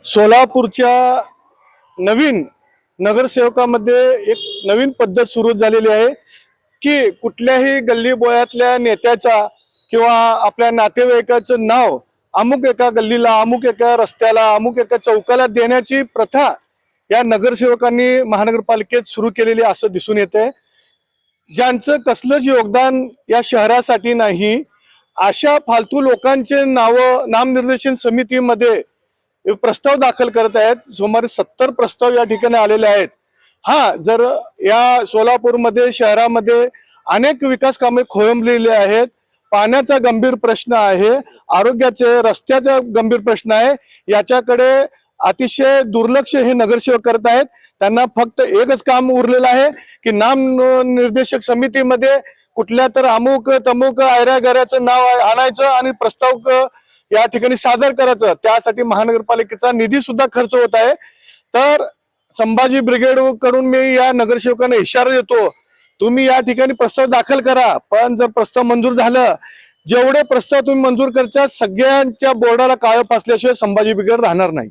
सोलापूरच्या नवीन नगरसेवकामध्ये एक नवीन पद्धत सुरू झालेली आहे की कुठल्याही गल्ली बोळातल्या नेत्याचा किंवा आपल्या नातेवाईकाचं नाव अमुक एका गल्लीला, अमुक एका रस्त्याला, अमुक एका चौकाला देण्याची प्रथा या नगरसेवकांनी महानगरपालिकेत सुरू केलेली असं दिसून येते। ज्यांचं कसलंच योगदान या शहरासाठी नाही अशा फालतू लोकांचे नामनिर्देशन समितीमध्ये प्रस्ताव दाखल करत आहेत। सुमारे 70 प्रस्ताव या ठिकाणी आलेले आहेत। जर या सोलापूरमध्ये शहरामध्ये अनेक विकास कामे खोळंबलेली आहेत, पाण्याचा गंभीर प्रश्न आहे, आरोग्याचे रस्त्याचा गंभीर प्रश्न आहे, याच्याकडे अतिशय दुर्लक्ष हे नगरसेवक करत आहेत। त्यांना फक्त एकच काम उरलेलं आहे की नाम निर्देशक समितीमध्ये कुठल्या तर अमुक तमुक ऐऱ्यागऱ्याचं नाव आणायचं आणि प्रस्ताव या ठिकाणी सादर करायचं। त्यासाठी महानगरपालिकेचा निधी सुद्धा खर्च होत आहे। तर संभाजी ब्रिगेड कडून मी या नगरसेवकांना इशारा देतो, तुम्ही या ठिकाणी प्रस्ताव दाखल करा, पण जर प्रस्ताव मंजूर झालं, जेवढे प्रस्ताव तुम्ही मंजूर करता सगळ्यांच्या बोर्डाला काळं फासल्याशिवाय संभाजी ब्रिगेड राहणार नाही।